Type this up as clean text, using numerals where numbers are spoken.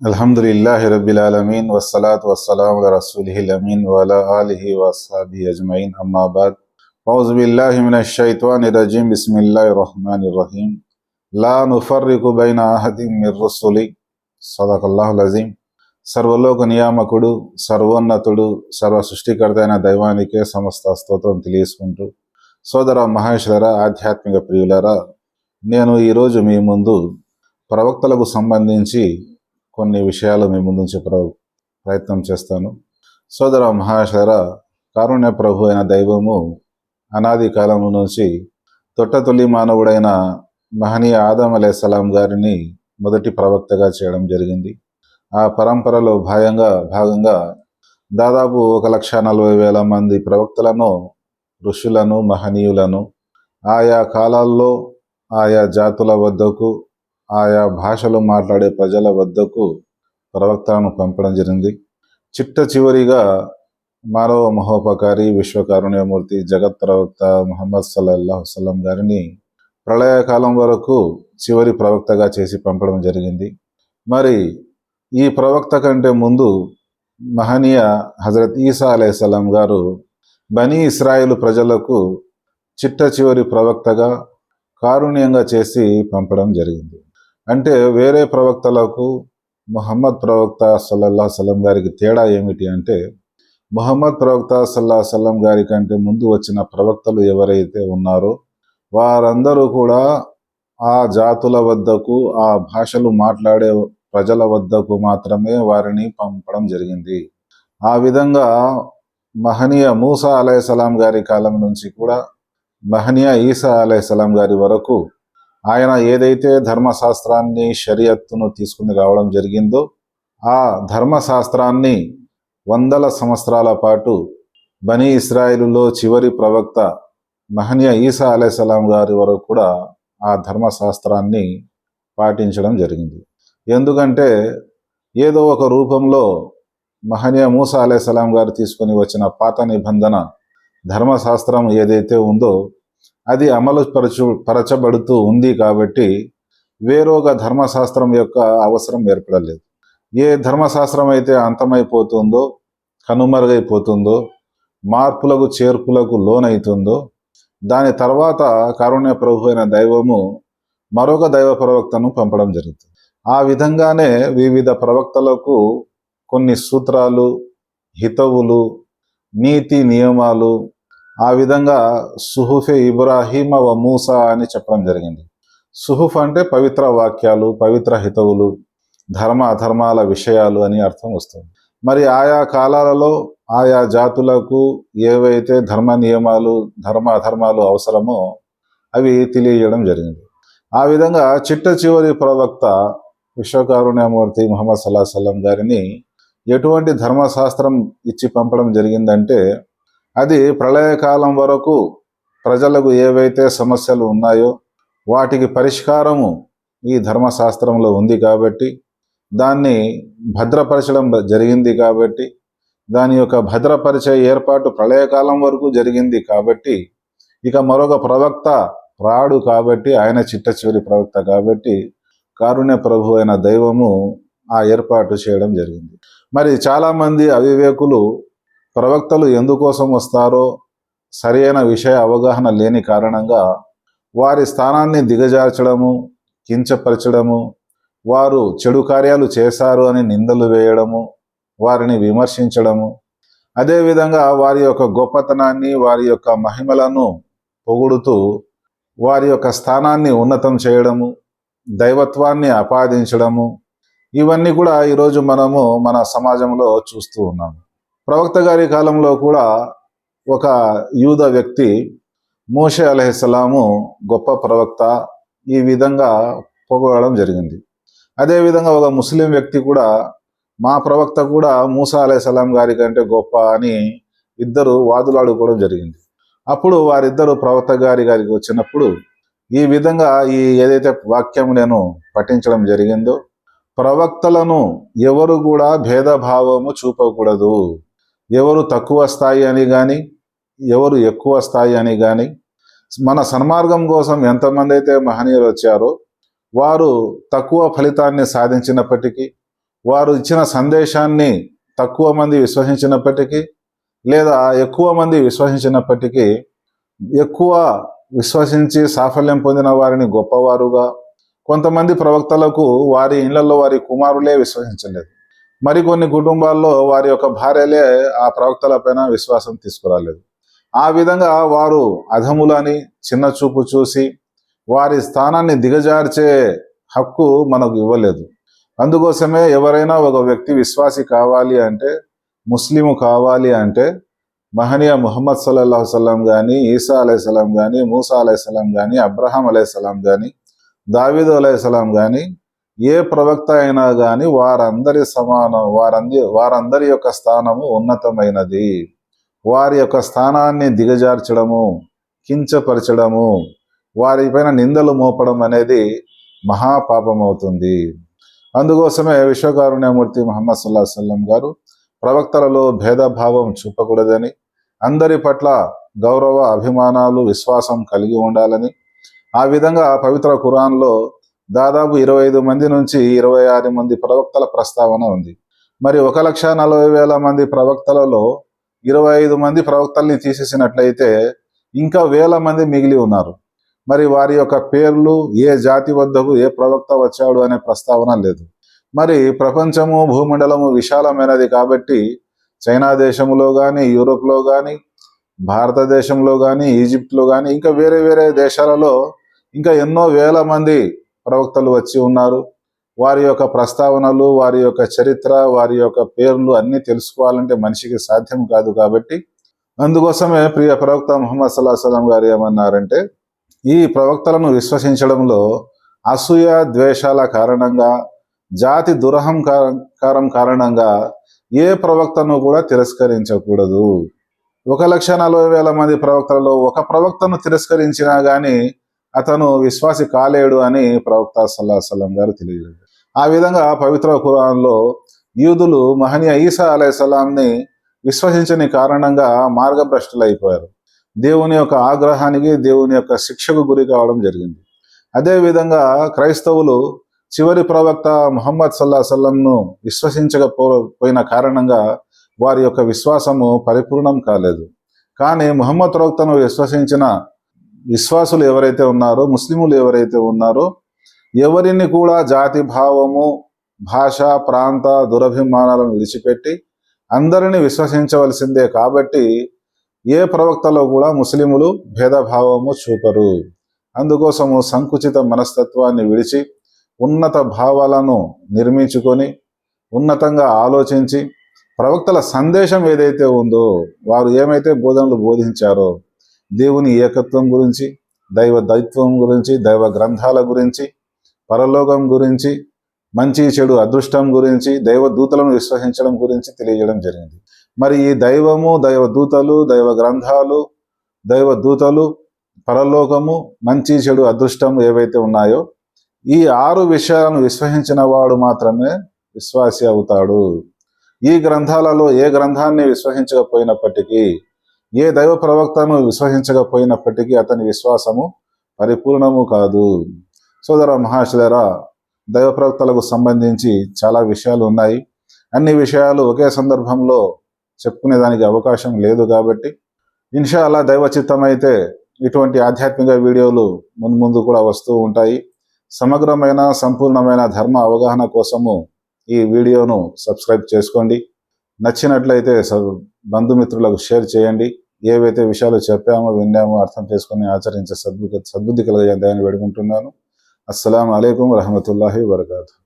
अल्हम्दुलिल्लाहि रब्बिल आलमीन वस्सलातु वस्सलामु अला रसूलिहिल अमीन व अला आलिहि व अस्हाबिहि अजमईन अम्मा बाद औज़ु बिल्लाहि मिनश शैतानिर रजीम बिस्मिल्लाहिर रहमानिर रहीम ला नुफर्रिकु बैना अहदिम मिर रुसुलि సదకల్లాహుల్ అజీం. సర్వలోక నియామకుడు, సర్వోన్నతుడు, సర్వ సృష్టికర్త అయిన దైవానికే సమస్త స్తోత్రం తెలియసుకుంటూ, సోదర మహేశ్వర ఆధ్యాత్మిక ప్రియులరా, నేను ఈరోజు మీ ముందు ప్రవక్తలకు సంబంధించి కొన్ని విషయాలు మీ ముందు ప్రయత్నం చేస్తాను. సోదర మహేశ్వర, కారుణ్య ప్రభు అయిన దైవము అనాది కాలం నుంచి తొట్టతొలి మానవుడైన మహనీయ ఆదం అలైహిస్సలాం గారిని మొదటి ప్రవక్తగా చేయడం జరిగింది. ఆ పరంపరలో భాగంగా దాదాపు 1,40,000 మంది ప్రవక్తలను, ఋషులను, మహనీయులను ఆయా కాలాల్లో ఆయా జాతుల వద్దకు, ఆయా భాషలు మాట్లాడే ప్రజల వద్దకు ప్రవక్తలను పంపడం జరిగింది. చిట్ట చివరిగా మానవ మహోపకారి, విశ్వకారుణ్యమూర్తి, జగత్ ప్రవక్త ముహమ్మద్ సల్లల్లాహు అలైహి వసల్లం గారిని ప్రళయకాలం వరకు చివరి ప్రవక్తగా చేసి పంపడం జరిగింది. మరి ఈ ప్రవక్త కంటే ముందు మహనీయ హజరత్ ఈసా అలైహిస్సలాం గారు బనీ ఇస్రాయేలు ప్రజలకు చిట్ట చివరి ప్రవక్తగా కారుణ్యంగా చేసి పంపడం జరిగింది. అంటే వేరే ప్రవక్తలకు ముహమ్మద్ ప్రవక్త సల్లల్లాహు అలైహి వసల్లం గారికి తేడా ఏమిటి అంటే, ముహమ్మద్ ప్రవక్త సల్లల్లాహు అలైహి వసల్లం గారి కంటే ముందు వచ్చిన ప్రవక్తలు ఎవరైతే ఉన్నారో వారందరూ కూడా ఆ జాతుల వద్దకు, ఆ భాషలు మాట్లాడే ప్రజల వద్దకు మాత్రమే వారిని పంపడం జరిగింది. ఆ విధంగా మహనీయ మూసా అలైహిస్సలాం గారి కాలం నుంచి కూడా మహనీయ ఈసా అలైహిస్సలాం గారి వరకు ఆయన ఏదైతే ధర్మశాస్త్రాన్ని, షరియత్తును తీసుకుని రావడం జరిగిందో ఆ ధర్మశాస్త్రాన్ని 100 సంవత్సరాల పాటు బనీ ఇస్రాయిలులో చివరి ప్రవక్త మహనీయ ఈసా అలైహిస్సలాం గారి వరకు కూడా ఆ ధర్మశాస్త్రాన్ని పాటించడం జరిగింది. ఎందుకంటే ఏదో ఒక రూపంలో మహనీయ మూసా అలైహిస్సలాం గారు తీసుకొని వచ్చిన పాత నిబంధన ధర్మశాస్త్రం ఏదైతే ఉందో అది అమలు పరచబడుతూ ఉంది కాబట్టి వేరొక ధర్మశాస్త్రం యొక్క అవసరం ఏర్పడలేదు. ఏ ధర్మశాస్త్రం అయితే అంతమైపోతుందో, కనుమరుగైపోతుందో, మార్పులకు చేర్పులకు లోనైతుందో దాని తర్వాత కారుణ్య ప్రభు అయిన దైవము మరొక దైవ ప్రవక్తను పంపడం జరుగుతుంది. ఆ విధంగానే వివిధ ప్రవక్తలకు కొన్ని సూత్రాలు, హితవులు, నీతి నియమాలు, ఆ విధంగా సుహుఫే ఇబ్రాహీమ వ మూసా అని చెప్పడం జరిగింది. సుహుఫ్ అంటే పవిత్ర వాక్యాలు, పవిత్ర హితవులు, ధర్మ అధర్మాల విషయాలు అని అర్థం వస్తుంది. మరి ఆయా కాలాలలో ఆయా జాతులకు ఏవైతే ధర్మ నియమాలు, ధర్మ అధర్మాలు అవసరమో అవి తెలియజేయడం జరిగింది. ఆ విధంగా చిట్ట చివరి ప్రవక్త విశ్వకారుణ్యమూర్తి ముహమ్మద్ సల్లల్లాహు అలైహి వసల్లం గారిని ఎటువంటి ధర్మశాస్త్రం ఇచ్చి పంపడం జరిగిందంటే, అది ప్రళయకాలం వరకు ప్రజలకు ఏవైతే సమస్యలు ఉన్నాయో వాటికి పరిష్కారము ఈ ధర్మశాస్త్రంలో ఉంది కాబట్టి, దాన్ని భద్రపరచడం జరిగింది కాబట్టి, దాని యొక్క భద్రపరిచే ఏర్పాటు ప్రళయకాలం వరకు జరిగింది కాబట్టి, ఇక మరొక ప్రవక్త రాడు కాబట్టి, ఆయన చిట్ట చివరి ప్రవక్త కాబట్టి కారుణ్య ప్రభు అయిన దైవము ఆ ఏర్పాటు చేయడం జరిగింది. మరి చాలామంది అవివేకులు ప్రవక్తలు ఎందుకోసం వస్తారో సరైన విషయ అవగాహన లేని కారణంగా వారి స్థానాన్ని దిగజార్చడము, కించపరచడము, వారు చెడు కార్యాలు చేశారు అని నిందలు వేయడము, వారిని విమర్శించడము, అదేవిధంగా వారి యొక్క గొప్పతనాన్ని, వారి యొక్క మహిమలను పొగుడుతూ వారి యొక్క స్థానాన్ని ఉన్నతం చేయడము, దైవత్వాన్ని ఆపాదించడము, ఇవన్నీ కూడా ఈరోజు మనము మన సమాజంలో చూస్తూ ఉన్నాము. ప్రవక్త గారి కాలంలో కూడా ఒక యూద వ్యక్తి మోషే అలైహిస్సలాము గొప్ప ప్రవక్త ఈ విధంగా పొగడడం జరిగింది. అదేవిధంగా ఒక ముస్లిం వ్యక్తి కూడా మా ప్రవక్త కూడా మూసా అలైహిస్సలాం గారి కంటే గొప్ప అని ఇద్దరు వాదులాడుకోవడం జరిగింది. అప్పుడు వారిద్దరు ప్రవక్త గారికి వచ్చినప్పుడు ఈ విధంగా ఏదైతే వాక్యం నేను పఠించడం జరిగిందో, ప్రవక్తలను ఎవరు కూడా భేదభావము చూపకూడదు, ఎవరు తక్కువ స్థాయి అని కానీ ఎవరు ఎక్కువ స్థాయి అని కానీ, మన సన్మార్గం కోసం ఎంతమంది అయితే మహనీయులు వచ్చారో వారు తక్కువ ఫలితాన్ని సాధించినప్పటికీ, వారు ఇచ్చిన సందేశాన్ని తక్కువ మంది విశ్వసించినప్పటికీ లేదా ఎక్కువ మంది విశ్వసించినప్పటికీ ఎక్కువ విశ్వసించి సాఫల్యం పొందిన వారిని గొప్పవారుగా, కొంతమంది ప్రవక్తలకు వారి ఇళ్లలో వారి కుమారులే విశ్వసించలేదు. మరికొన్ని కుటుంబాల్లో వారి యొక్క భార్యలే ఆ ప్రవక్తలపైన విశ్వాసం తీసుకురాలేదు. ఆ విధంగా వారు అధములని చిన్న చూపు చూసి వారి స్థానాన్ని దిగజార్చే హక్కు మనకు ఇవ్వలేదు. అందుకోసమే ఎవరైనా ఒక వ్యక్తి విశ్వాసి కావాలి అంటే, ముస్లిము కావాలి అంటే మహనీయ ముహమ్మద్ సల్లల్లాహు సల్లం కానీ, ఈసా అలైహిస్సలాం కానీ, మూసా అలైహిస్సలాం కానీ, అబ్రహాం అలైహిస్సలాం కానీ, దావీదు అలైహిస్సలాం కానీ, ఏ ప్రవక్త అయినా కానీ వారందరి సమానం, వారందరి యొక్క స్థానము ఉన్నతమైనది. వారి యొక్క స్థానాన్ని దిగజార్చడము, కించపరచడము, వారిపైన నిందలు మోపడం అనేది మహాపాపం అవుతుంది. అందుకోసమే విశ్వకారుణ్యమూర్తి ముహమ్మద్ సల్లల్లాహు అలైహి వసల్లం గారు ప్రవక్తలలో భేదభావం చూపకూడదని, అందరి పట్ల గౌరవ అభిమానాలు విశ్వాసం కలిగి ఉండాలని, ఆ విధంగా పవిత్ర ఖురాన్లో దాదాపు 25 మంది నుంచి 26 మంది ప్రవక్తల ప్రస్తావన ఉంది. మరి 1,40,000 మంది ప్రవక్తలలో 25 మంది ప్రవక్తల్ని తీసేసినట్లయితే ఇంకా 1000 మంది మిగిలి ఉన్నారు. మరి వారి యొక్క పేర్లు, ఏ జాతి వద్దకు ఏ ప్రవక్త వచ్చాడు అనే ప్రస్తావన లేదు. మరి ప్రపంచము భూమండలము విశాలమైనది కాబట్టి చైనా దేశంలో కానీ, యూరోప్లో కానీ, భారతదేశంలో కానీ, ఈజిప్ట్లో కానీ, ఇంకా వేరే వేరే దేశాలలో ఇంకా ఎన్నో వేల మంది ప్రవక్తలు వచ్చి ఉన్నారు. వారి యొక్క ప్రస్తావనలు, వారి యొక్క చరిత్ర, వారి యొక్క పేర్లు అన్నీ తెలుసుకోవాలంటే మనిషికి సాధ్యం కాదు. కాబట్టి అందుకోసమే ప్రియ ప్రవక్త ముహమ్మద్ సల్లల్లాహు అలైహి వసల్లం గారు ఏమన్నారంటే, ఈ ప్రవక్తలను విశ్వసించడంలో అసూయ ద్వేషాల కారణంగా, జాతి దురహంకారం కారణంగా ఏ ప్రవక్తను కూడా తిరస్కరించకూడదు. 1,40,000 మంది ప్రవక్తలలో ఒక ప్రవక్తను తిరస్కరించినా గాని అతను విశ్వాసి కాలేడు అని ప్రవక్త సల్లల్లాహు అలైహి వసల్లం గారు తెలియజేశారు. ఆ విధంగా పవిత్ర ఖురాన్లో యూదులు మహనీయ ఈసా అలైహిస్సలాంని విశ్వసించని కారణంగా మార్గభ్రష్టులైపోయారు. దేవుని యొక్క ఆగ్రహానికి, దేవుని యొక్క శిక్షకు గురి కావడం జరిగింది. అదేవిధంగా క్రైస్తవులు చివరి ప్రవక్త ముహమ్మద్ సల్లల్లాహు అలైహి వసల్లంను విశ్వసించకపోయిన కారణంగా వారి యొక్క విశ్వాసము పరిపూర్ణం కాలేదు. కానీ ముహమ్మద్ ప్రవక్తను విశ్వసించిన విశ్వాసులు ఎవరైతే ఉన్నారో, ముస్లిములు ఎవరైతే ఉన్నారో, ఎవరిని కూడా జాతి భావము, భాష, ప్రాంత దురభిమానాలను విడిచిపెట్టి అందరినీ విశ్వసించవలసిందే. కాబట్టి ఏ ప్రవక్తలో కూడా ముస్లిములు భేదభావము చూపరు. అందుకోసము సంకుచిత మనస్తత్వాన్ని విడిచి ఉన్నత భావాలను నిర్మించుకొని ఉన్నతంగా ఆలోచించి ప్రవక్తల సందేశం ఏదైతే ఉందో, వారు ఏమైతే బోధనలు బోధించారో, దేవుని ఏకత్వం గురించి, దైవ దైత్వం గురించి, దైవ గ్రంథాల గురించి, పరలోకం గురించి, మంచి చెడు అదృష్టం గురించి, దైవ దూతలను విశ్వసించడం గురించి తెలియజేయడం జరిగింది. మరి ఈ దైవము, దైవ దూతలు, దైవ గ్రంథాలు, దైవ దూతలు, పరలోకము, మంచి చెడు అదృష్టం ఏవైతే ఉన్నాయో, ఈ 6 విషయాలను విశ్వసించిన వాడు మాత్రమే విశ్వాసి అవుతాడు. ఈ గ్రంథాలలో ఏ గ్రంథాన్ని విశ్వసించకపోయినప్పటికీ, ఏ దైవ ప్రవక్తను విశ్వసించకపోయినప్పటికీ అతని విశ్వాసము పరిపూర్ణము కాదు. సోదర మహాశయులారా, దైవ ప్రవక్తలకు సంబంధించి చాలా విషయాలు ఉన్నాయి. అన్ని విషయాలు ఒకే సందర్భంలో చెప్పుకునేదానికి అవకాశం లేదు. కాబట్టి ఇన్షా అల్లా దైవ చిత్తం అయితే ఇటువంటి ఆధ్యాత్మిక వీడియోలు ముందు కూడా వస్తూ ఉంటాయి. సమగ్రమైన సంపూర్ణమైన ధర్మ అవగాహన కోసము ఈ వీడియోను సబ్స్క్రైబ్ చేసుకోండి. నచ్చినట్లయితే బంధుమిత్రులకు షేర్ చేయండి. ఏవైతే విషయాలు చెప్పామో, విన్నామో అర్థం చేసుకొని ఆచరించే సద్బుద్ధి కలగజేయాలని వేడుకుంటున్నాను. అస్సలాము అలైకుం వరహమతుల్లాహి వబరకాతుహు.